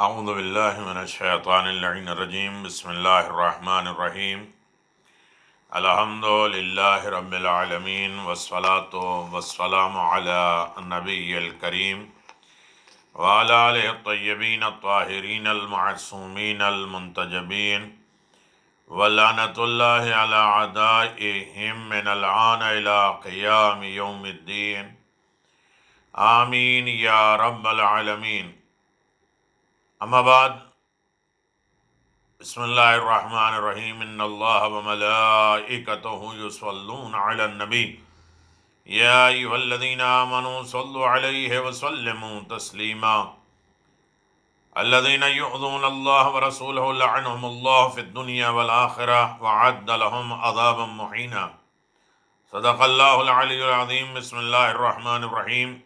اعوذ باللہ من الشیطان اللعین الرجیم بسم اللہ الرحمن الرحیم الحمد للہ رب العالمین والصلاة والسلام علی النبی الکریم وعلی آلہ الطیبین الطاہرین المعصومین المنتجبین ولعنۃ اللہ علی اعدائہم من الآن الی قیام یوم الدین آمین یا رب العالمین۔ اما بعد، بسم اللہ الرحمن الرحیم ان اللہ وملائکتہ یصلون علی النبی یا ایھا الذین آمنوا صلوا علیہ وسلموا تسلیما الذین یؤذون اللہ ورسولہ لعنہم اللہ فی الدنیا والآخرہ وأعد لهم عذابا مہینا۔ صدق اللہ العلی العظیم۔ بسم اللہ الرحمن الرحیم۔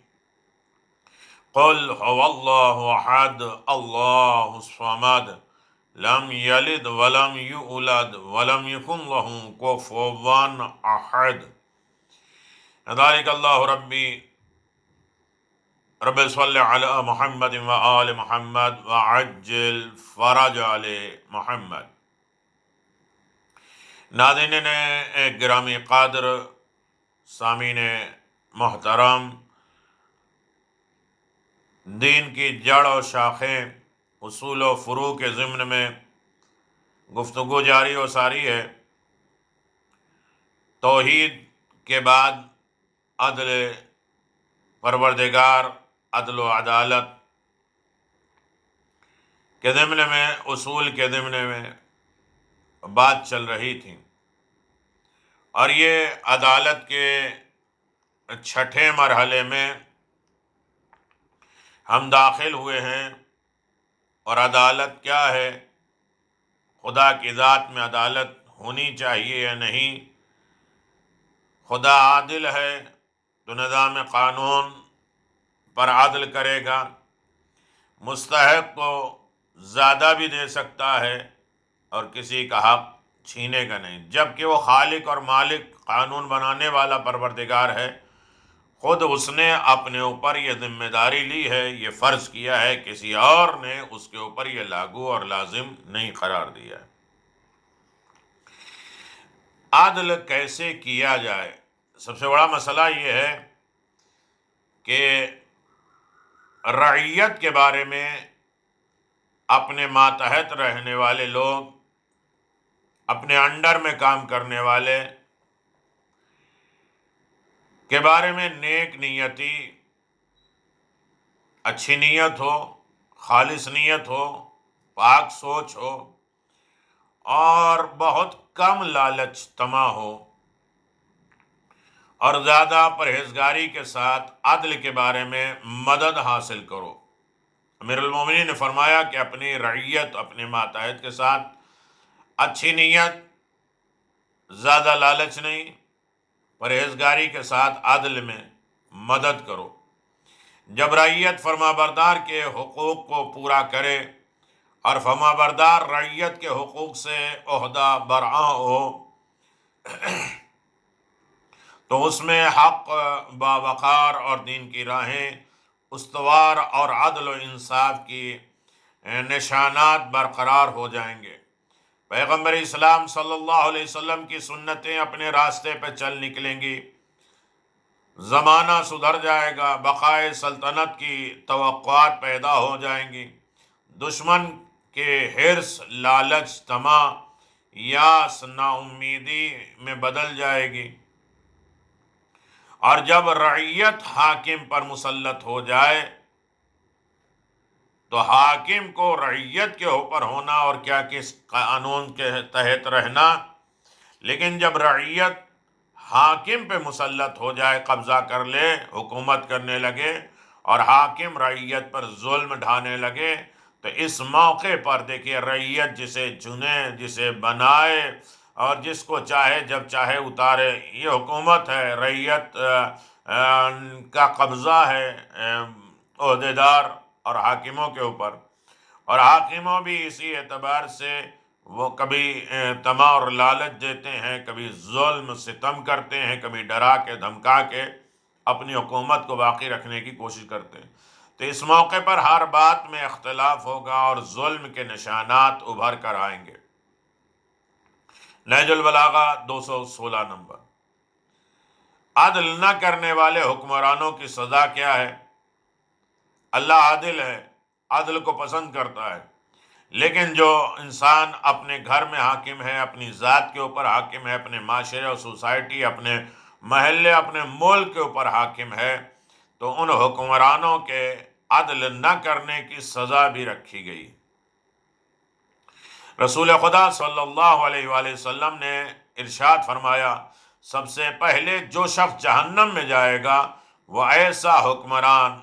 قل هو اللہ احد اللہ الصمد لم یلد ولم یولد ولم یکن له کفوا احد۔ ذلک اللہ ربی رب صلی علی محمد و آل محمد وعجل فرج آل محمد۔ ناظرین گرامی قدر، سامعین محترم، دین کی جڑ اور شاخیں، اصول و فروع کے ضمن میں گفتگو جاری و ساری ہے۔ توحید کے بعد عدل پروردگار، عدل و عدالت کے ضمن میں، اصول کے ضمن میں بات چل رہی تھی، اور یہ عدالت کے چھٹے مرحلے میں ہم داخل ہوئے ہیں۔ اور عدالت کیا ہے؟ خدا کی ذات میں عدالت ہونی چاہیے یا نہیں؟ خدا عادل ہے تو نظام قانون پر عدل کرے گا، مستحق کو زیادہ بھی دے سکتا ہے اور کسی کا حق چھینے گا نہیں، جبکہ وہ خالق اور مالک، قانون بنانے والا پروردگار ہے۔ خود اس نے اپنے اوپر یہ ذمہ داری لی ہے، یہ فرض کیا ہے، کسی اور نے اس کے اوپر یہ لاگو اور لازم نہیں قرار دیا ہے۔ عدل کیسے کیا جائے؟ سب سے بڑا مسئلہ یہ ہے کہ رعیت کے بارے میں اپنے ماتحت رہنے والے لوگ، اپنے انڈر میں کام کرنے والے کے بارے میں نیک نیتی، اچھی نیت ہو، خالص نیت ہو، پاک سوچ ہو، اور بہت کم لالچ طمع ہو، اور زیادہ پرہیزگاری کے ساتھ عدل کے بارے میں مدد حاصل کرو۔ امیر المومنین نے فرمایا کہ اپنی رعیت، اپنے ماتحت کے ساتھ اچھی نیت، زیادہ لالچ نہیں، پرہیزگاری کے ساتھ عدل میں مدد کرو۔ جب رعیت فرمانبردار کے حقوق کو پورا کرے اور فرمانبردار رعیت کے حقوق سے عہدہ برآں ہو تو اس میں حق باوقار اور دین کی راہیں استوار اور عدل و انصاف کی نشانات برقرار ہو جائیں گے۔ پیغمبر اسلام صلی اللہ علیہ وسلم کی سنتیں اپنے راستے پہ چل نکلیں گی، زمانہ سدھر جائے گا، بقائے سلطنت کی توقعات پیدا ہو جائیں گی، دشمن کے حرص، لالچ، طمع، یاس، نا امیدی میں بدل جائے گی۔ اور جب رعیت حاکم پر مسلط ہو جائے تو حاکم کو رعیت کے اوپر ہونا اور کیا کس قانون کے تحت رہنا، لیکن جب رعیت حاکم پہ مسلط ہو جائے، قبضہ کر لے، حکومت کرنے لگے اور حاکم رعیت پر ظلم ڈھانے لگے، تو اس موقع پر دیکھیے رعیت جسے چنے، جسے بنائے اور جس کو چاہے جب چاہے اتارے، یہ حکومت ہے، رعیت کا قبضہ ہے عہدیدار اور حاکموں کے اوپر، اور حاکموں بھی اسی اعتبار سے وہ کبھی طمع اور لالچ دیتے ہیں، کبھی ظلم ستم کرتے ہیں، کبھی ڈرا کے دھمکا کے اپنی حکومت کو باقی رکھنے کی کوشش کرتے ہیں۔ تو تو اس موقع پر ہر بات میں اختلاف ہوگا اور ظلم کے نشانات ابھر کر آئیں گے۔ نہج البلاغہ 216 نمبر۔ عدل نہ کرنے والے حکمرانوں کی سزا کیا ہے؟ اللہ عادل ہے، عدل کو پسند کرتا ہے، لیکن جو انسان اپنے گھر میں حاکم ہے، اپنی ذات کے اوپر حاکم ہے، اپنے معاشرے اور سوسائٹی، اپنے محلے، اپنے ملک کے اوپر حاکم ہے، تو ان حکمرانوں کے عدل نہ کرنے کی سزا بھی رکھی گئی۔ رسول خدا صلی اللہ علیہ وآلہ وسلم نے ارشاد فرمایا، سب سے پہلے جو شخص جہنم میں جائے گا وہ ایسا حکمران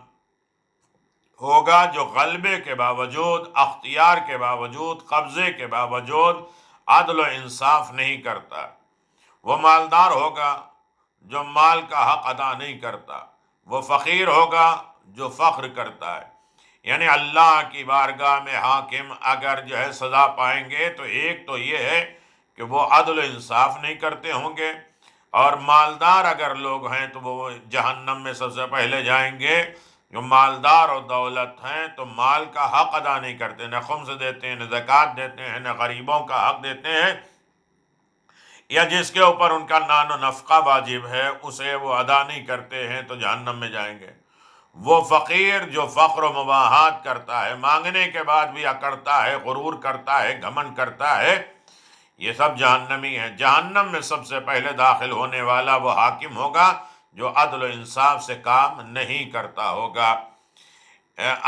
ہوگا جو غلبے کے باوجود، اختیار کے باوجود، قبضے کے باوجود عدل و انصاف نہیں کرتا۔ وہ مالدار ہوگا جو مال کا حق ادا نہیں کرتا۔ وہ فقیر ہوگا جو فخر کرتا ہے۔ یعنی اللہ کی بارگاہ میں حاکم اگر جو ہے سزا پائیں گے تو ایک تو یہ ہے کہ وہ عدل و انصاف نہیں کرتے ہوں گے، اور مالدار اگر لوگ ہیں تو وہ جہنم میں سب سے پہلے جائیں گے۔ جو مالدار اور دولت ہیں تو مال کا حق ادا نہیں کرتے، نہ خمس دیتے ہیں، نہ زکوٰۃ دیتے ہیں، نہ غریبوں کا حق دیتے ہیں، یا جس کے اوپر ان کا نان و نفقہ واجب ہے اسے وہ ادا نہیں کرتے ہیں تو جہنم میں جائیں گے۔ وہ فقیر جو فقر و مباحات کرتا ہے، مانگنے کے بعد بھی اکڑتا ہے، غرور کرتا ہے، گھمنڈ کرتا ہے، یہ سب جہنمی ہیں۔ جہنم میں سب سے پہلے داخل ہونے والا وہ حاکم ہوگا جو عدل و انصاف سے کام نہیں کرتا ہوگا۔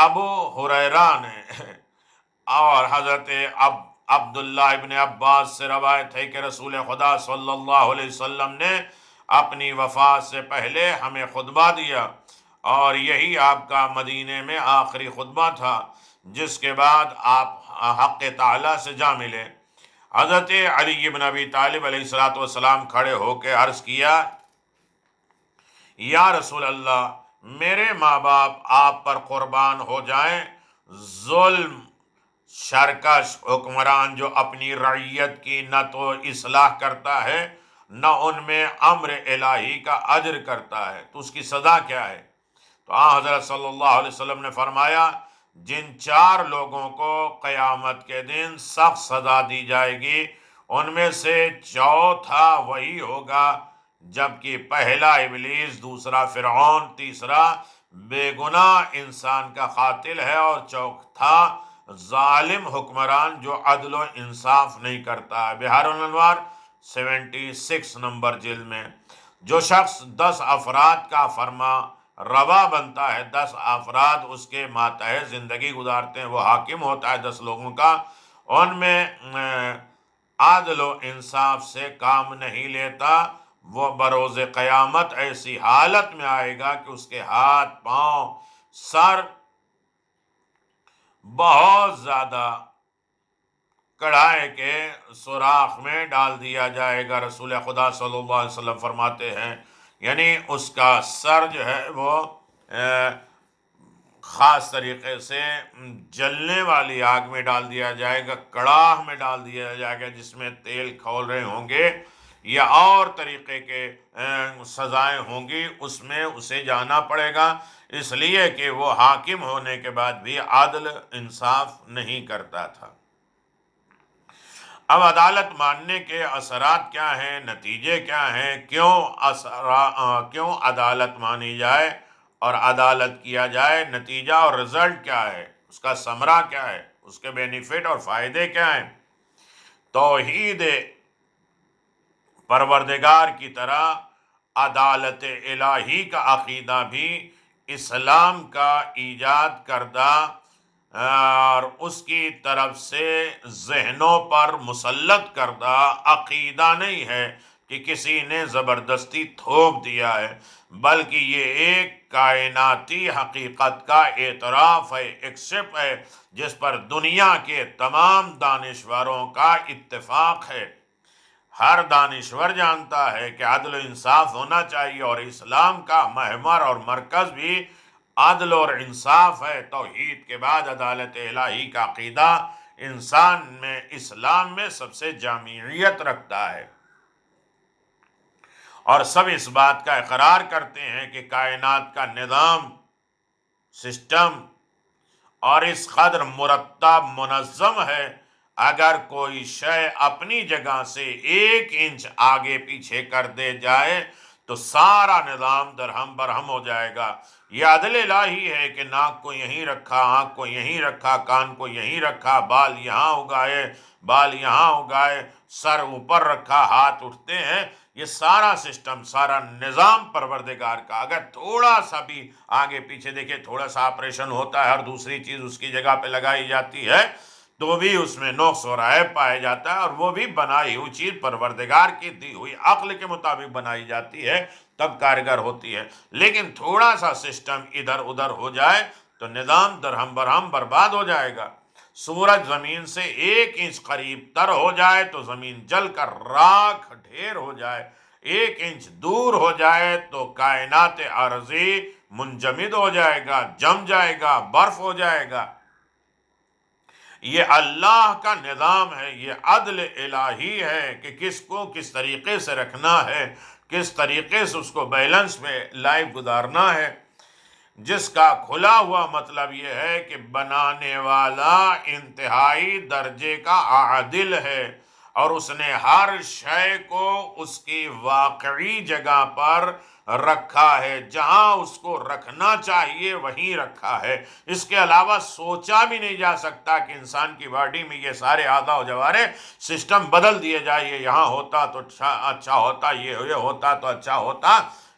ابو ہریرہ نے اور حضرت عبداللہ ابن عباس سے روایت ہے کہ رسول خدا صلی اللہ علیہ وسلم نے اپنی وفات سے پہلے ہمیں خطبہ دیا، اور یہی آپ کا مدینے میں آخری خطبہ تھا، جس کے بعد آپ حق تعالی سے جا ملے۔ حضرت علی بن ابی طالب علیہ السلام کھڑے ہو کے عرض کیا، یا رسول اللہ، میرے ماں باپ آپ پر قربان ہو جائیں۔ ظلم سرکش حکمران جو اپنی رعیت کی نہ تو اصلاح کرتا ہے، نہ ان میں امر الہی کا اجر کرتا ہے، تو اس کی سزا کیا ہے؟ تو حضرت صلی اللہ علیہ وسلم نے فرمایا، جن 4 لوگوں کو قیامت کے دن سخت سزا دی جائے گی، ان میں سے چوتھا وہی ہوگا، جبکہ پہلا ابلیس، دوسرا فرعون، تیسرا بے گناہ انسان کا قاتل ہے، اور چوتھا ظالم حکمران جو عدل و انصاف نہیں کرتا ہے۔ بحار الانوار 76 نمبر جلد میں۔ جو شخص 10 افراد کا فرما روا بنتا ہے، 10 افراد اس کے ماتحت زندگی گزارتے ہیں، وہ حاکم ہوتا ہے 10 لوگوں کا، ان میں عدل و انصاف سے کام نہیں لیتا، وہ بروز قیامت ایسی حالت میں آئے گا کہ اس کے ہاتھ، پاؤں، سر بہت زیادہ کڑھائی کے سوراخ میں ڈال دیا جائے گا۔ رسول خدا صلی اللہ علیہ وسلم فرماتے ہیں، یعنی اس کا سر جو ہے وہ خاص طریقے سے جلنے والی آگ میں ڈال دیا جائے گا، کڑاہ میں ڈال دیا جائے گا جس میں تیل کھول رہے ہوں گے، یا اور طریقے کے سزائیں ہوں گی، اس میں اسے جانا پڑے گا، اس لیے کہ وہ حاکم ہونے کے بعد بھی عدل انصاف نہیں کرتا تھا۔ اب عدالت ماننے کے اثرات کیا ہیں، نتیجے کیا ہیں، کیوں عدالت مانی جائے اور عدالت کیا جائے، نتیجہ اور رزلٹ کیا ہے، اس کا ثمرہ کیا ہے، اس کے بینیفٹ اور فائدے کیا ہیں۔ توحید پروردگار کی طرح عدالت الہی کا عقیدہ بھی اسلام کا ایجاد کردہ اور اس کی طرف سے ذہنوں پر مسلط کردہ عقیدہ نہیں ہے کہ کسی نے زبردستی تھوپ دیا ہے، بلکہ یہ ایک کائناتی حقیقت کا اعتراف ہے، ایکسپٹ ہے، جس پر دنیا کے تمام دانشوروں کا اتفاق ہے۔ ہر دانشور جانتا ہے کہ عدل و انصاف ہونا چاہیے، اور اسلام کا محور اور مرکز بھی عدل اور انصاف ہے۔ توحید کے بعد عدالت الہی کا عقیدہ انسان میں، اسلام میں سب سے جامعیت رکھتا ہے، اور سب اس بات کا اقرار کرتے ہیں کہ کائنات کا نظام سسٹم اور اس قدر مرتب منظم ہے، اگر کوئی شے اپنی جگہ سے 1 انچ آگے پیچھے کر دے جائے تو سارا نظام درہم برہم ہو جائے گا۔ یہ عدل الہی ہے کہ ناک کو یہیں رکھا، آنکھ کو یہیں رکھا، کان کو یہیں رکھا، بال یہاں اگائے، بال یہاں اگائے، سر اوپر رکھا، ہاتھ اٹھتے ہیں۔ یہ سارا سسٹم، سارا نظام پروردگار کا اگر تھوڑا سا بھی آگے پیچھے، دیکھیں تھوڑا سا آپریشن ہوتا ہے اور دوسری چیز اس کی جگہ پہ لگائی جاتی ہے تو بھی اس میں نقص اور عیب پایا جاتا ہے، اور وہ بھی بنائی ہوئی چیز پروردگار کی دی ہوئی عقل کے مطابق بنائی جاتی ہے، تب کارگر ہوتی ہے۔ لیکن تھوڑا سا سسٹم ادھر ادھر ہو جائے تو نظام درہم برہم برباد ہو جائے گا۔ سورج زمین سے 1 انچ قریب تر ہو جائے تو زمین جل کر راکھ ڈھیر ہو جائے، 1 انچ دور ہو جائے تو کائنات ارضی منجمد ہو جائے گا، جم جائے گا، برف ہو جائے گا۔ یہ اللہ کا نظام ہے، یہ عدل الہی ہے کہ کس کو کس طریقے سے رکھنا ہے، کس طریقے سے اس کو بیلنس میں لائف گزارنا ہے، جس کا کھلا ہوا مطلب یہ ہے کہ بنانے والا انتہائی درجے کا عادل ہے، اور اس نے ہر شے کو اس کی واقعی جگہ پر رکھا ہے، جہاں اس کو رکھنا چاہیے وہیں رکھا ہے۔ اس کے علاوہ سوچا بھی نہیں جا سکتا کہ انسان کی باڈی میں یہ سارے اعضاء و جوارح سسٹم بدل دیے جائے، یہ یہاں ہوتا تو اچھا ہوتا، یہ ہوتا تو اچھا ہوتا۔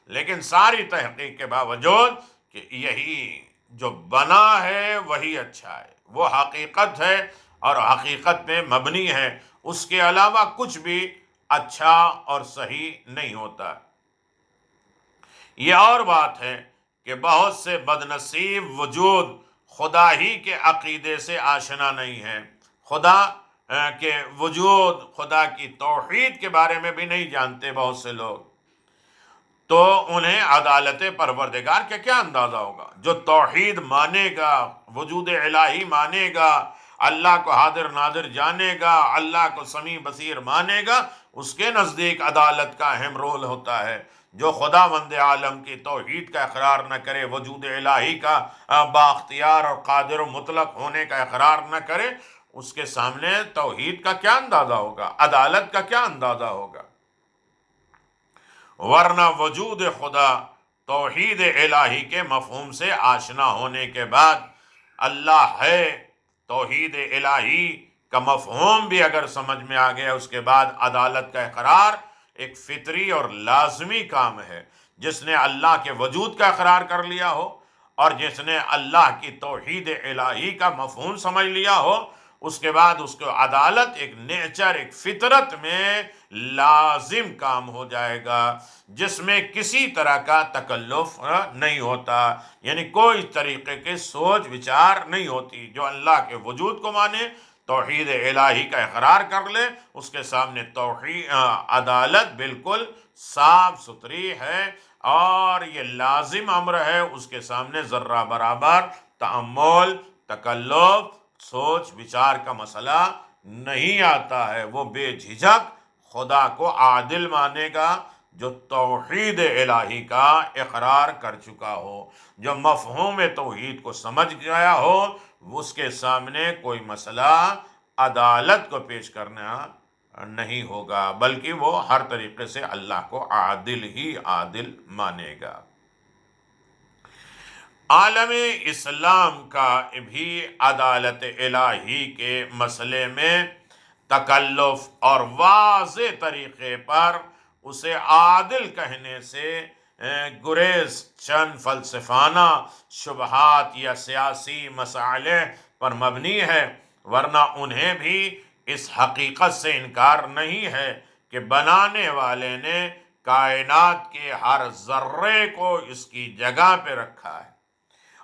لیکن ساری تحقیق کے باوجود کہ یہی جو بنا ہے وہی اچھا ہے، وہ حقیقت ہے اور حقیقت پہ مبنی ہے، اس کے علاوہ کچھ بھی اچھا اور صحیح نہیں ہوتا۔ یہ اور بات ہے کہ بہت سے بد نصیب وجود خدا ہی کے عقیدے سے آشنا نہیں ہے، خدا کے وجود، خدا کی توحید کے بارے میں بھی نہیں جانتے بہت سے لوگ، تو انہیں عدالت پروردگار کا کیا اندازہ ہوگا؟ جو توحید مانے گا، وجود الہی مانے گا، اللہ کو حاضر ناظر جانے گا، اللہ کو سمیع بصیر مانے گا، اس کے نزدیک عدالت کا اہم رول ہوتا ہے۔ جو خداوند عالم کی توحید کا اقرار نہ کرے، وجود الہی کا بااختیار اور قادر و مطلق ہونے کا اقرار نہ کرے، اس کے سامنے توحید کا کیا اندازہ ہوگا، عدالت کا کیا اندازہ ہوگا؟ ورنہ وجود خدا توحید الہی کے مفہوم سے آشنا ہونے کے بعد، اللہ ہے توحید الہی کا مفہوم بھی اگر سمجھ میں آ گیا، اس کے بعد عدالت کا اقرار ایک فطری اور لازمی کام ہے۔ جس نے اللہ کے وجود کا اقرار کر لیا ہو اور جس نے اللہ کی توحید الہی کا مفہوم سمجھ لیا ہو، اس کے بعد اس کو عدالت ایک نیچر، ایک فطرت میں لازم کام ہو جائے گا، جس میں کسی طرح کا تکلف نہیں ہوتا، یعنی کوئی طریقے کے سوچ وچار نہیں ہوتی۔ جو اللہ کے وجود کو مانے، توحید الہی کا اقرار کر لے، اس کے سامنے توحید عدالت بالکل صاف ستھری ہے، اور یہ لازم امر ہے، اس کے سامنے ذرہ برابر تأمل، تکلف، سوچ وچار کا مسئلہ نہیں آتا ہے۔ وہ بے جھجک خدا کو عادل مانے گا جو توحید الہی کا اقرار کر چکا ہو، جو مفہوم توحید کو سمجھ گیا ہو، اس کے سامنے کوئی مسئلہ عدالت کو پیش کرنا نہیں ہوگا، بلکہ وہ ہر طریقے سے اللہ کو عادل ہی عادل مانے گا۔ عالم اسلام کا بھی عدالت الہی کے مسئلے میں تکلف اور واضح طریقے پر اسے عادل کہنے سے گریز چند فلسفانہ شبہات یا سیاسی مسائل پر مبنی ہے، ورنہ انہیں بھی اس حقیقت سے انکار نہیں ہے کہ بنانے والے نے کائنات کے ہر ذرے کو اس کی جگہ پہ رکھا ہے،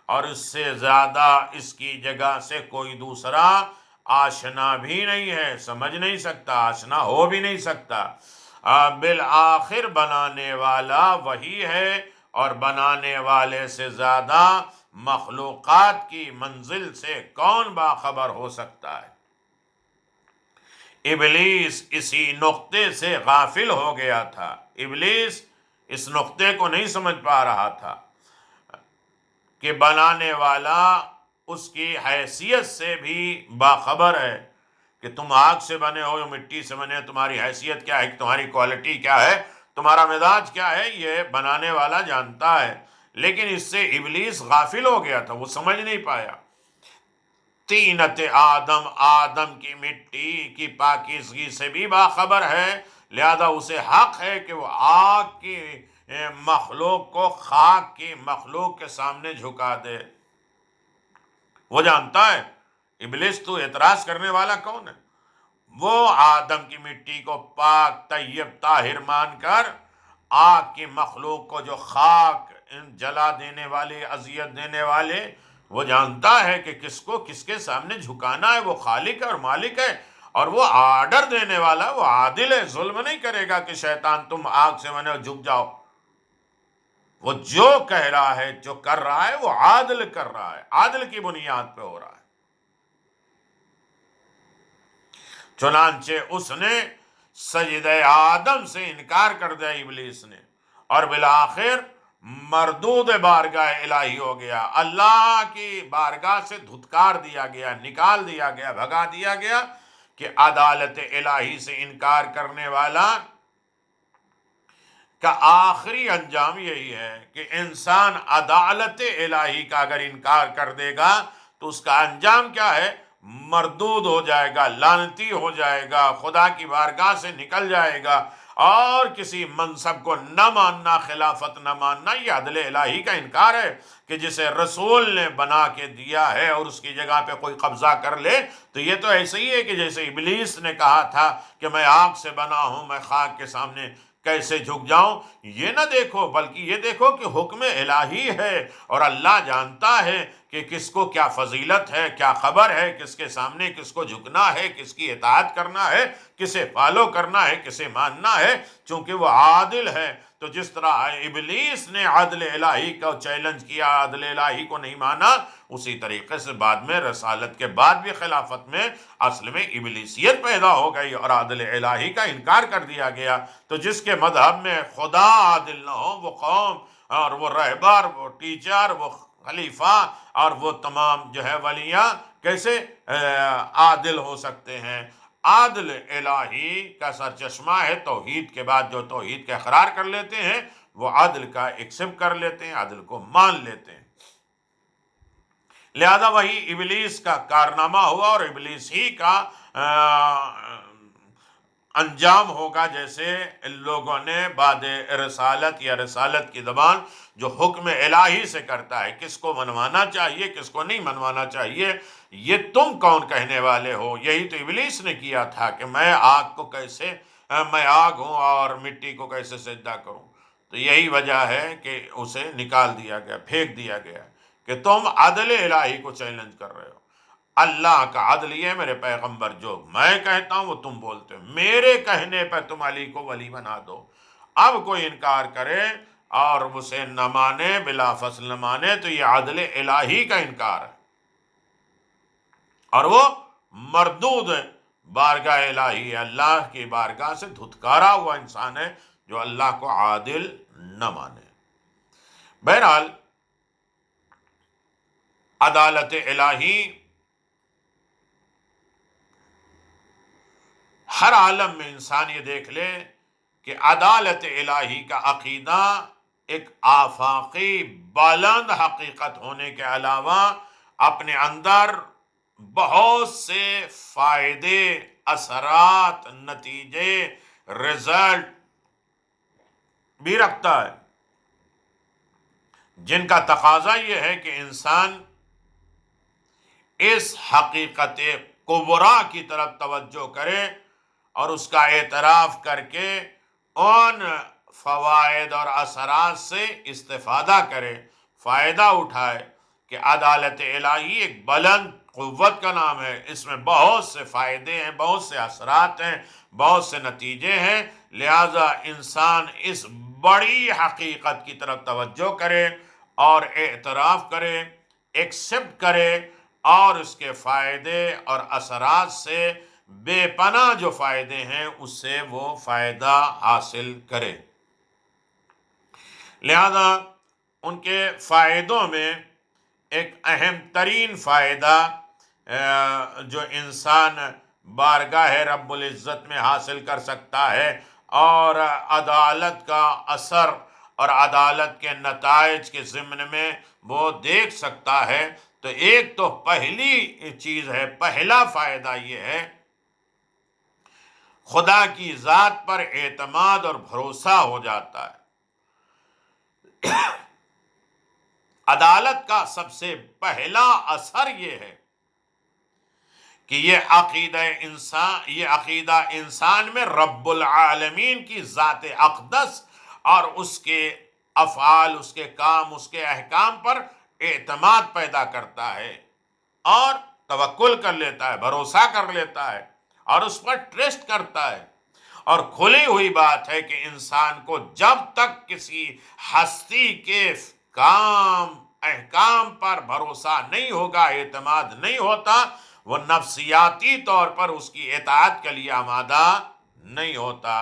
اور اس سے زیادہ اس کی جگہ سے کوئی دوسرا آشنا بھی نہیں ہے، سمجھ نہیں سکتا، آشنا ہو بھی نہیں سکتا۔ بالآخر بنانے والا وہی ہے، اور بنانے والے سے زیادہ مخلوقات کی منزل سے کون باخبر ہو سکتا ہے؟ ابلیس اسی نقطے سے غافل ہو گیا تھا، ابلیس اس نقطے کو نہیں سمجھ پا رہا تھا۔ کہ بنانے والا اس کی حیثیت سے بھی باخبر ہے کہ تم آگ سے بنے ہو یا مٹی سے بنے، تمہاری حیثیت کیا ہے، تمہاری کوالٹی کیا ہے، تمہارا مزاج کیا ہے، یہ بنانے والا جانتا ہے۔ لیکن اس سے ابلیس غافل ہو گیا تھا، وہ سمجھ نہیں پایا۔ طینت آدم، آدم کی مٹی کی پاکیزگی سے بھی باخبر ہے، لہذا اسے حق ہے کہ وہ آگ کی مخلوق کو خاک کی مخلوق کے سامنے جھکا دے۔ وہ جانتا ہے ابلیس تو اعتراض کرنے والا کون ہے، وہ آدم کی مٹی کو پاک طیب طاہر مان کر آگ کی مخلوق کو جو خاک جلا دینے والے، اذیت دینے والے، وہ جانتا ہے کہ کس کو کس کے سامنے جھکانا ہے۔ وہ خالق ہے اور مالک ہے، اور وہ آرڈر دینے والا، وہ عادل ہے، ظلم نہیں کرے گا کہ شیطان تم آگ سے بنے اور جھک جاؤ۔ وہ جو کہہ رہا ہے، جو کر رہا ہے، وہ عادل کر رہا ہے، عادل کی بنیاد پہ ہو رہا ہے۔ چنانچہ اس نے سجدہ آدم سے انکار کر دیا ابلیس نے، اور بالآخر مردود بارگاہ الہی ہو گیا، اللہ کی بارگاہ سے دھتکار دیا گیا، نکال دیا گیا، بھگا دیا گیا، کہ عدالت الہی سے انکار کرنے والا کا آخری انجام یہی ہے کہ انسان عدالت الہی کا اگر انکار کر دے گا تو اس کا انجام کیا ہے؟ مردود ہو جائے گا، لعنتی ہو جائے گا، خدا کی بارگاہ سے نکل جائے گا، اور کسی منصب کو نہ ماننا، خلافت نہ ماننا، یہ عدل الہی کا انکار ہے کہ جسے رسول نے بنا کے دیا ہے اور اس کی جگہ پہ کوئی قبضہ کر لے، تو یہ تو ایسے ہی ہے کہ جیسے ابلیس نے کہا تھا کہ میں آگ سے بنا ہوں، میں خاک کے سامنے کیسے جھک جاؤں۔ یہ نہ دیکھو، بلکہ یہ دیکھو کہ حکم الہی ہے، اور اللہ جانتا ہے کہ کس کو کیا فضیلت ہے، کیا خبر ہے، کس کے سامنے کس کو جھکنا ہے، کس کی اطاعت کرنا ہے، کسے فالو کرنا ہے، کسے ماننا ہے، چونکہ وہ عادل ہے۔ تو جس طرح ابلیس نے عدل الہی کو چیلنج کیا، عدل الہی کو نہیں مانا، اسی طریقے سے بعد میں رسالت کے بعد بھی خلافت میں اصل میں ابلیسیت پیدا ہو گئی اور عدل الہی کا انکار کر دیا گیا۔ تو جس کے مذہب میں خدا عادل نہ ہو، وہ قوم اور وہ رہبر، وہ ٹیچر، وہ خلیفہ اور وہ تمام جو ہے ولیاں کیسے عادل ہو سکتے ہیں؟ عادل الہی کا سرچشمہ ہے توحید کے بعد جو توحید کا اقرار کر لیتے ہیں، وہ عدل کا ایکسپٹ کر لیتے ہیں، عدل کو مان لیتے ہیں۔ لہذا وہی ابلیس کا کارنامہ ہوا، اور ابلیس ہی کا انجام ہوگا، جیسے لوگوں نے بعد رسالت یا رسالت کی زبان جو حکم الہی سے کرتا ہے، کس کو منوانا چاہیے، کس کو نہیں منوانا چاہیے، یہ تم کون کہنے والے ہو؟ یہی تو ابلیس نے کیا تھا کہ میں آگ کو کیسے، میں آگ ہوں اور مٹی کو کیسے سجدہ کروں۔ تو یہی وجہ ہے کہ اسے نکال دیا گیا، پھینک دیا گیا، کہ تم عدل الہی کو چیلنج کر رہے ہو۔ اللہ کا عدل یہ ہے، میرے پیغمبر جو میں کہتا ہوں وہ تم بولتے ہو، میرے کہنے پہ تم علی کو ولی بنا دو۔ اب کوئی انکار کرے اور اسے نہ مانے، بلا فصل نہ مانے، تو یہ عدل الہی کا انکار ہے، اور وہ مردود بارگاہ الہی ہے، اللہ کی بارگاہ سے دھتکارا ہوا انسان ہے جو اللہ کو عادل نہ مانے۔ بہرحال عدالت الہی ہر عالم میں انسان یہ دیکھ لے کہ عدالت الہی کا عقیدہ ایک آفاقی بلند حقیقت ہونے کے علاوہ اپنے اندر بہت سے فائدے، اثرات، نتیجے، رزلٹ بھی رکھتا ہے، جن کا تقاضا یہ ہے کہ انسان اس حقیقت کبریٰ کی طرف توجہ کرے اور اس کا اعتراف کر کے ان فوائد اور اثرات سے استفادہ کرے، فائدہ اٹھائے کہ عدالت الہی ایک بلند قوت کا نام ہے، اس میں بہت سے فائدے ہیں، بہت سے اثرات ہیں، بہت سے نتیجے ہیں، لہذا انسان اس بڑی حقیقت کی طرف توجہ کرے اور اعتراف کرے، ایکسپٹ کرے، اور اس کے فائدے اور اثرات سے بے پناہ جو فائدے ہیں اس سے وہ فائدہ حاصل کرے۔ لہذا ان کے فائدوں میں ایک اہم ترین فائدہ جو انسان بارگاہ رب العزت میں حاصل کر سکتا ہے اور عدالت کا اثر اور عدالت کے نتائج کے ضمن میں وہ دیکھ سکتا ہے، تو ایک تو پہلی چیز ہے، پہلا فائدہ یہ ہے، خدا کی ذات پر اعتماد اور بھروسہ ہو جاتا ہے۔ عدالت کا سب سے پہلا اثر یہ ہے کہ یہ عقیدہ انسان میں رب العالمین کی ذات اقدس اور اس کے افعال، اس کے کام، اس کے احکام پر اعتماد پیدا کرتا ہے اور توکل کر لیتا ہے، بھروسہ کر لیتا ہے اور اس پر ٹرسٹ کرتا ہے۔ اور کھلی ہوئی بات ہے کہ انسان کو جب تک کسی ہستی کے کام احکام پر بھروسہ نہیں ہوگا، اعتماد نہیں ہوتا، وہ نفسیاتی طور پر اس کی اطاعت کے لیے آمادہ نہیں ہوتا،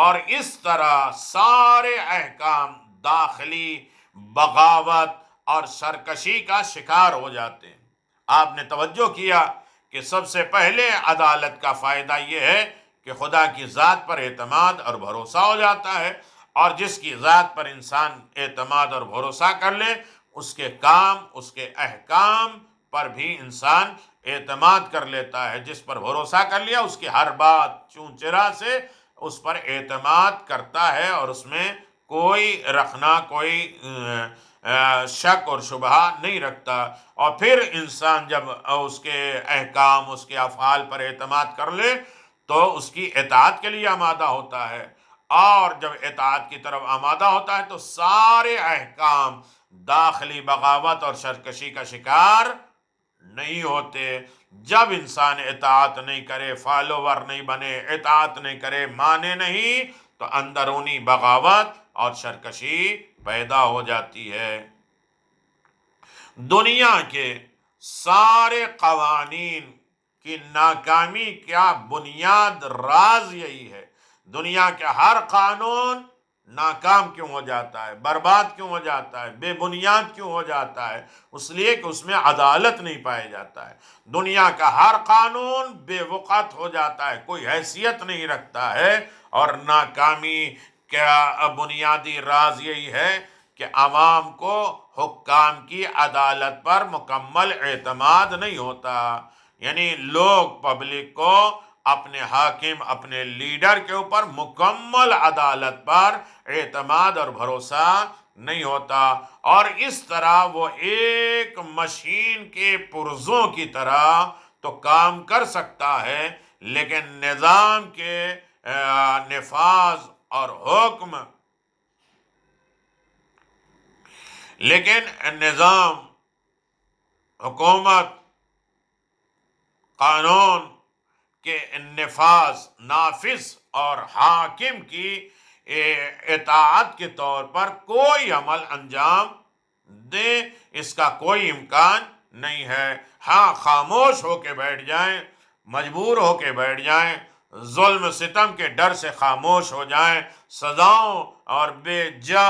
اور اس طرح سارے احکام داخلی بغاوت اور سرکشی کا شکار ہو جاتے ہیں۔ آپ نے توجہ کیا کہ سب سے پہلے عدالت کا فائدہ یہ ہے کہ خدا کی ذات پر اعتماد اور بھروسہ ہو جاتا ہے، اور جس کی ذات پر انسان اعتماد اور بھروسہ کر لے، اس کے کام، اس کے احکام پر بھی انسان اعتماد کر لیتا ہے۔ جس پر بھروسہ کر لیا، اس کی ہر بات چون چرا سے اس پر اعتماد کرتا ہے اور اس میں کوئی کوئی شک اور شبہ نہیں رکھتا۔ اور پھر انسان جب اس کے احکام، اس کے افعال پر اعتماد کر لے تو اس کی اطاعت کے لیے آمادہ ہوتا ہے، اور جب اطاعت کی طرف آمادہ ہوتا ہے تو سارے احکام داخلی بغاوت اور سرکشی کا شکار نہیں ہوتے۔ جب انسان اطاعت نہیں کرے، فالوور نہیں بنے، اطاعت نہیں کرے، مانے نہیں، تو اندرونی بغاوت اور سرکشی پیدا ہو جاتی ہے۔ دنیا کے سارے قوانین کی ناکامی کا بنیاد راز یہی ہے۔ دنیا کے ہر قانون ناکام کیوں ہو جاتا ہے، برباد کیوں ہو جاتا ہے، بے بنیاد کیوں ہو جاتا ہے؟ اس لیے کہ اس میں عدالت نہیں پایا جاتا ہے۔ دنیا کا ہر قانون بے وقعت ہو جاتا ہے، کوئی حیثیت نہیں رکھتا ہے، اور ناکامی کا بنیادی راز یہی ہے کہ عوام کو حکام کی عدالت پر مکمل اعتماد نہیں ہوتا۔ یعنی لوگ، پبلک کو اپنے حاکم، اپنے لیڈر کے اوپر مکمل عدالت پر اعتماد اور بھروسہ نہیں ہوتا، اور اس طرح وہ ایک مشین کے پرزوں کی طرح تو کام کر سکتا ہے، لیکن نظام کے نفاذ اور نظام، حکومت، قانون کے نافذ اور حاکم کی اطاعت کے طور پر کوئی عمل انجام دے، اس کا کوئی امکان نہیں ہے۔ ہاں، خاموش ہو کے بیٹھ جائیں، مجبور ہو کے بیٹھ جائیں، ظلم ستم کے ڈر سے خاموش ہو جائیں، سزاؤں اور بے جا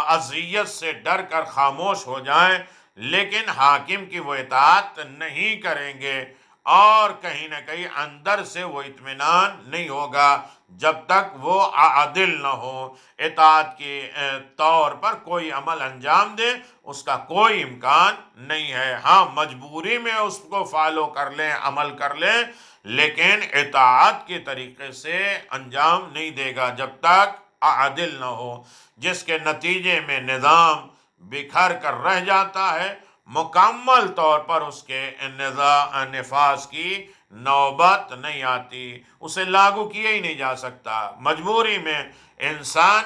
اذیت سے ڈر کر خاموش ہو جائیں، لیکن حاکم کی وہ اطاعت نہیں کریں گے، اور کہیں نہ کہیں اندر سے وہ اطمینان نہیں ہوگا جب تک وہ عادل نہ ہو، اطاعت کے طور پر کوئی عمل انجام دے، اس کا کوئی امکان نہیں ہے۔ ہاں، مجبوری میں اس کو فالو کر لیں، عمل کر لیں، لیکن اطاعت کے طریقے سے انجام نہیں دے گا جب تک عادل نہ ہو، جس کے نتیجے میں نظام بکھر کر رہ جاتا ہے، مکمل طور پر اس کے نفاذ کی نوبت نہیں آتی، اسے لاگو کیا ہی نہیں جا سکتا، مجبوری میں انسان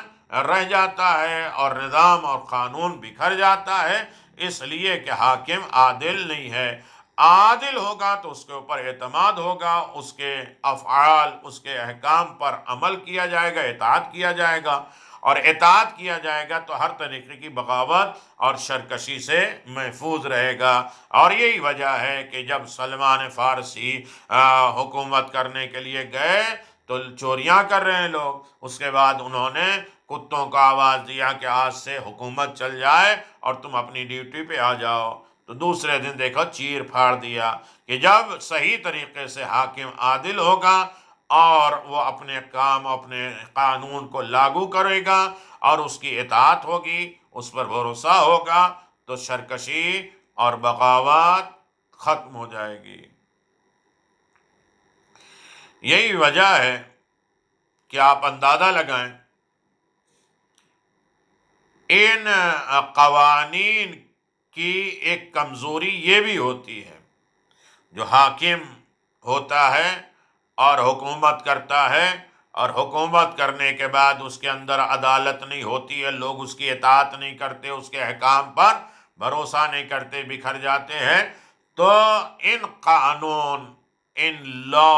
رہ جاتا ہے اور نظام اور قانون بکھر جاتا ہے، اس لیے کہ حاکم عادل نہیں ہے۔ عادل ہوگا تو اس کے اوپر اعتماد ہوگا، اس کے افعال، اس کے احکام پر عمل کیا جائے گا، اطاعت کیا جائے گا، اور اطاعت کیا جائے گا تو ہر طریقے کی بغاوت اور سرکشی سے محفوظ رہے گا۔ اور یہی وجہ ہے کہ جب سلمان فارسی حکومت کرنے کے لیے گئے تو چوریاں کر رہے ہیں لوگ، اس کے بعد انہوں نے کتوں کا آواز دیا کہ آج سے حکومت چل جائے اور تم اپنی ڈیوٹی پہ آ جاؤ، تو دوسرے دن دیکھو چیر پھاڑ دیا کہ جب صحیح طریقے سے حاکم عادل ہوگا اور وہ اپنے کام اپنے قانون کو لاگو کرے گا اور اس کی اطاعت ہوگی، اس پر بھروسہ ہوگا، تو سرکشی اور بغاوت ختم ہو جائے گی۔ یہی وجہ ہے کہ آپ اندازہ لگائیں ان قوانین کی ایک کمزوری یہ بھی ہوتی ہے، جو حاکم ہوتا ہے اور حکومت کرتا ہے، اور حکومت کرنے کے بعد اس کے اندر عدالت نہیں ہوتی ہے، لوگ اس کی اطاعت نہیں کرتے، اس کے احکام پر بھروسہ نہیں کرتے، بکھر جاتے ہیں، تو ان قانون، ان لا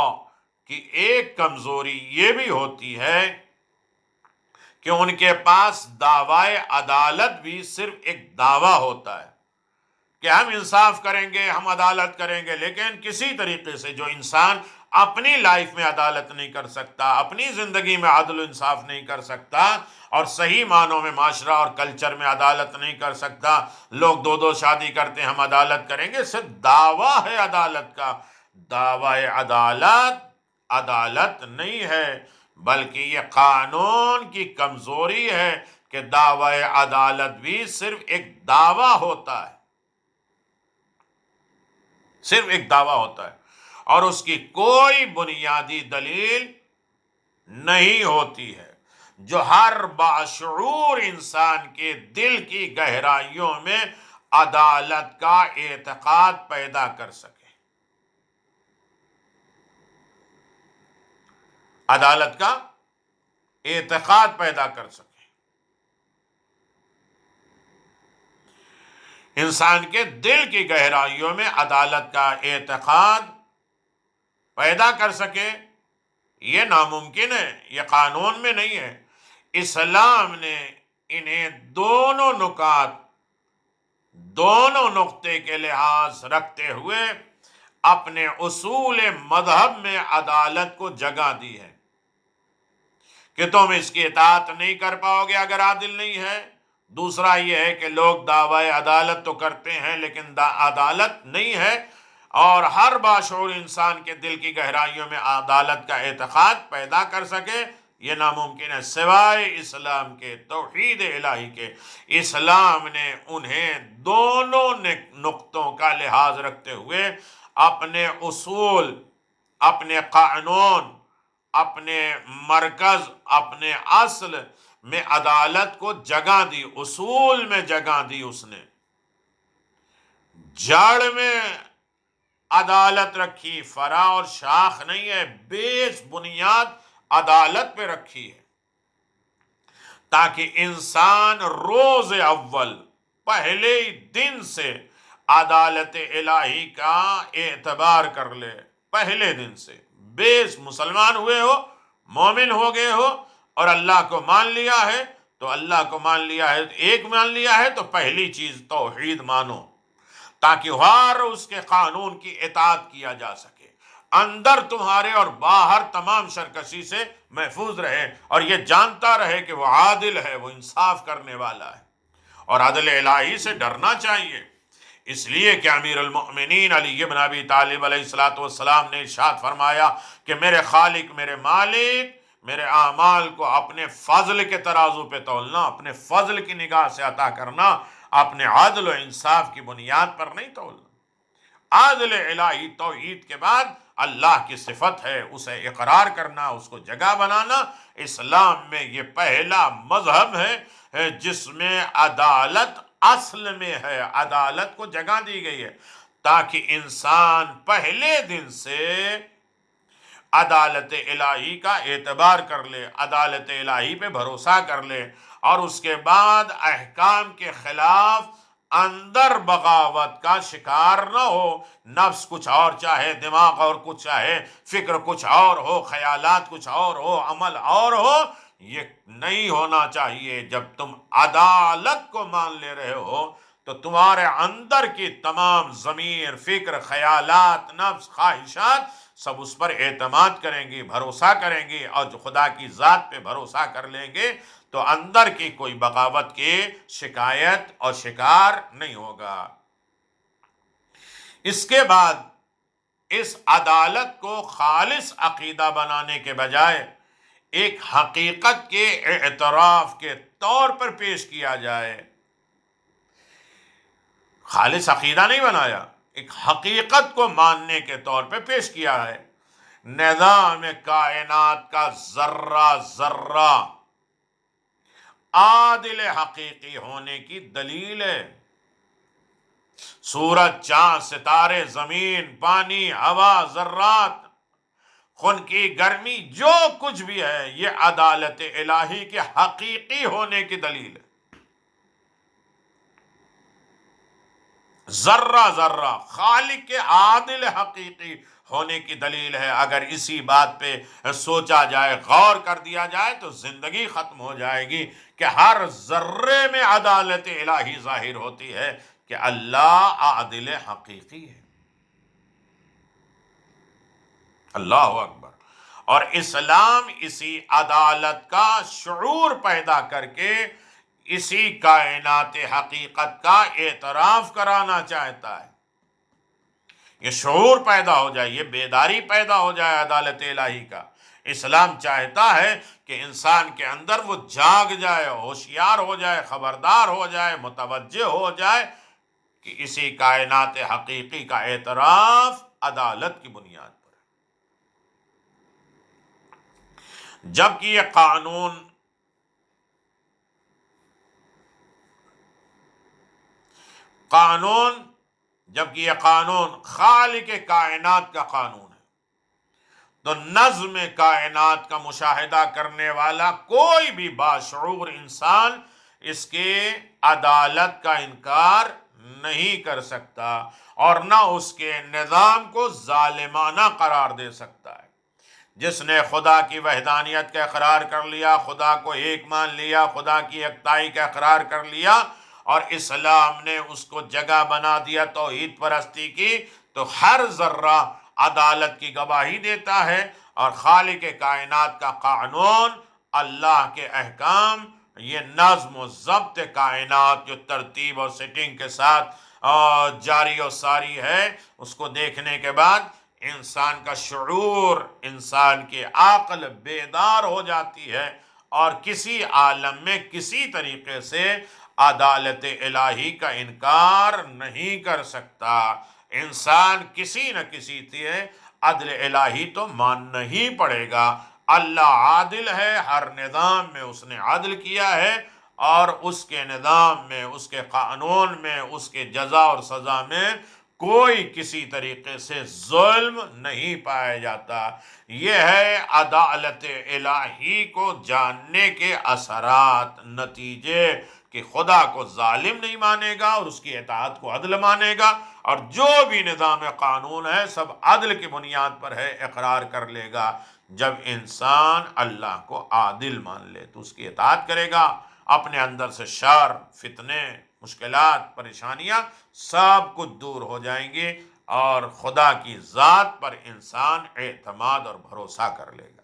کی ایک کمزوری یہ بھی ہوتی ہے کہ ان کے پاس دعوی عدالت بھی صرف ایک دعویٰ ہوتا ہے کہ ہم انصاف کریں گے، ہم عدالت کریں گے، لیکن کسی طریقے سے جو انسان اپنی لائف میں عدالت نہیں کر سکتا، اپنی زندگی میں عدل و انصاف نہیں کر سکتا، اور صحیح معنوں میں معاشرہ اور کلچر میں عدالت نہیں کر سکتا، لوگ دو دو شادی کرتے ہیں، ہم عدالت کریں گے، صرف دعویٰ ہے عدالت کا، دعوی عدالت عدالت نہیں ہے، بلکہ یہ قانون کی کمزوری ہے کہ دعوی عدالت بھی صرف ایک دعویٰ ہوتا ہے، صرف ایک دعویٰ ہوتا ہے، اور اس کی کوئی بنیادی دلیل نہیں ہوتی ہے جو ہر باشعور انسان کے دل کی گہرائیوں میں عدالت کا اعتقاد پیدا کر سکے، عدالت کا اعتقاد پیدا کر سکے، انسان کے دل کی گہرائیوں میں عدالت کا اعتقاد پیدا کر سکے۔ یہ ناممکن ہے، یہ قانون میں نہیں ہے۔ اسلام نے انہیں دونوں نکات، دونوں نقطے کے لحاظ رکھتے ہوئے اپنے اصول مذہب میں عدالت کو جگہ دی ہے کہ تم اس کی اطاعت نہیں کر پاؤ گے اگر عادل نہیں ہے۔ دوسرا یہ ہے کہ لوگ دعوی عدالت تو کرتے ہیں لیکن عدالت نہیں ہے، اور ہر باشعور انسان کے دل کی گہرائیوں میں عدالت کا اعتقاد پیدا کر سکے، یہ ناممکن ہے سوائے اسلام کے، توحید الہی کے۔ اسلام نے انہیں دونوں نقطوں کا لحاظ رکھتے ہوئے اپنے اصول، اپنے قانون، اپنے مرکز، اپنے اصل میں عدالت کو جگہ دی، اصول میں جگہ دی، اس نے جڑ میں عدالت رکھی، فرع اور شاخ نہیں ہے، بیس بنیاد عدالت پہ رکھی ہے، تاکہ انسان روز اول، پہلے دن سے عدالت الہی کا اعتبار کر لے، پہلے دن سے بیس مسلمان ہوئے ہو، مومن ہو گئے ہو اور اللہ کو مان لیا ہے، تو اللہ کو مان لیا ہے، ایک مان لیا ہے تو پہلی چیز توحید مانو، تاکہ ہر اس کے قانون کی اطاعت کیا جا سکے، اندر تمہارے اور باہر تمام سرکشی سے محفوظ رہے، اور یہ جانتا رہے کہ وہ عادل ہے، وہ انصاف کرنے والا ہے، اور عدل الہی سے ڈرنا چاہیے۔ اس لیے کہ امیر المؤمنین علی بن ابی طالب علیہ السلام نے ارشاد فرمایا کہ میرے خالق، میرے مالک، میرے اعمال کو اپنے فضل کے ترازو پہ تولنا، اپنے فضل کی نگاہ سے عطا کرنا، اپنے عدل و انصاف کی بنیاد پر نہیں تولنا۔ عادل الہی توحید کے بعد اللہ کی صفت ہے، اسے اقرار کرنا، اس کو جگہ بنانا۔ اسلام میں یہ پہلا مذہب ہے جس میں عدالت اصل میں ہے، عدالت کو جگہ دی گئی ہے، تاکہ انسان پہلے دن سے عدالت الہی کا اعتبار کر لے، عدالت الہی پہ بھروسہ کر لے، اور اس کے بعد احکام کے خلاف اندر بغاوت کا شکار نہ ہو، نفس کچھ اور چاہے، دماغ اور کچھ چاہے، فکر کچھ اور ہو، خیالات کچھ اور ہو، عمل اور ہو، یہ نہیں ہونا چاہیے۔ جب تم عدالت کو مان لے رہے ہو تو تمہارے اندر کی تمام ضمیر، فکر، خیالات، نفس، خواہشات سب اس پر اعتماد کریں گی، بھروسہ کریں گی، اور جو خدا کی ذات پہ بھروسہ کر لیں گے تو اندر کی کوئی بغاوت کی شکایت اور شکار نہیں ہوگا۔ اس کے بعد اس عدالت کو خالص عقیدہ بنانے کے بجائے ایک حقیقت کے اعتراف کے طور پر پیش کیا جائے. خالص عقیدہ نہیں بنایا، ایک حقیقت کو ماننے کے طور پہ پیش کیا ہے. نظام کائنات کا ذرہ ذرہ عادل حقیقی ہونے کی دلیل ہے. سورج، چاند، ستارے، زمین، پانی، ہوا، ذرات، خون کی گرمی، جو کچھ بھی ہے یہ عدالت الہی کے حقیقی ہونے کی دلیل ہے. ذرہ ذرہ خالق کے عادل حقیقی ہونے کی دلیل ہے. اگر اسی بات پہ سوچا جائے، غور کر دیا جائے تو زندگی ختم ہو جائے گی کہ ہر ذرے میں عدالت الہی ظاہر ہوتی ہے کہ اللہ عادل حقیقی ہے. اللہ اکبر. اور اسلام اسی عدالت کا شعور پیدا کر کے اسی کائنات حقیقت کا اعتراف کرانا چاہتا ہے. یہ شعور پیدا ہو جائے، یہ بیداری پیدا ہو جائے عدالت الہی کا. اسلام چاہتا ہے کہ انسان کے اندر وہ جاگ جائے، ہوشیار ہو جائے، خبردار ہو جائے، متوجہ ہو جائے کہ اسی کائنات حقیقی کا اعتراف عدالت کی بنیاد پر ہے. جبکہ یہ قانون خالق کائنات کا قانون ہے، تو نظم کائنات کا مشاہدہ کرنے والا کوئی بھی باشعور انسان اس کے عدالت کا انکار نہیں کر سکتا اور نہ اس کے نظام کو ظالمانہ قرار دے سکتا ہے. جس نے خدا کی وحدانیت کا اقرار کر لیا، خدا کو ایک مان لیا، خدا کی یکتائی کا اقرار کر لیا اور اسلام نے اس کو جگہ بنا دیا توحید پرستی کی، تو ہر ذرہ عدالت کی گواہی دیتا ہے. اور خالق کائنات کا قانون، اللہ کے احکام، یہ نظم و ضبط کائنات جو ترتیب اور سیٹنگ کے ساتھ جاری و ساری ہے، اس کو دیکھنے کے بعد انسان کا شعور، انسان کی عقل بیدار ہو جاتی ہے اور کسی عالم میں کسی طریقے سے عدالت الہی کا انکار نہیں کر سکتا. انسان کسی نہ کسی سے عدل الہی تو ماننا ہی پڑے گا. اللہ عادل ہے، ہر نظام میں اس نے عدل کیا ہے اور اس کے نظام میں، اس کے قانون میں، اس کے جزا اور سزا میں کوئی کسی طریقے سے ظلم نہیں پایا جاتا. یہ ہے عدالت الہی کو جاننے کے اثرات، نتیجے کہ خدا کو ظالم نہیں مانے گا اور اس کی اطاعت کو عدل مانے گا، اور جو بھی نظام قانون ہے سب عدل کی بنیاد پر ہے، اقرار کر لے گا. جب انسان اللہ کو عادل مان لے تو اس کی اطاعت کرے گا، اپنے اندر سے شر، فتنے، مشکلات، پریشانیاں سب کچھ دور ہو جائیں گے اور خدا کی ذات پر انسان اعتماد اور بھروسہ کر لے گا.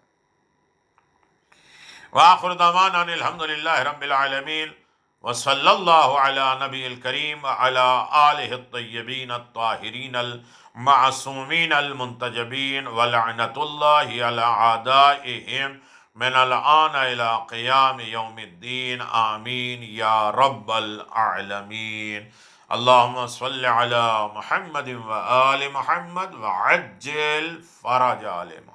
وآخر دعوانا ان الحمد للہ رب العالمین وصلی اللہ علی نبی الکریم وعلی آلہ الطیبین الطاہرین المعصومین المنتجبین ولعنت اللہ علی اعدائہم من الآن الى قیام یوم الدین. آمین یا رب العالمین. اللہم صل علی محمد وآل محمد وعجل فرج آل محمد.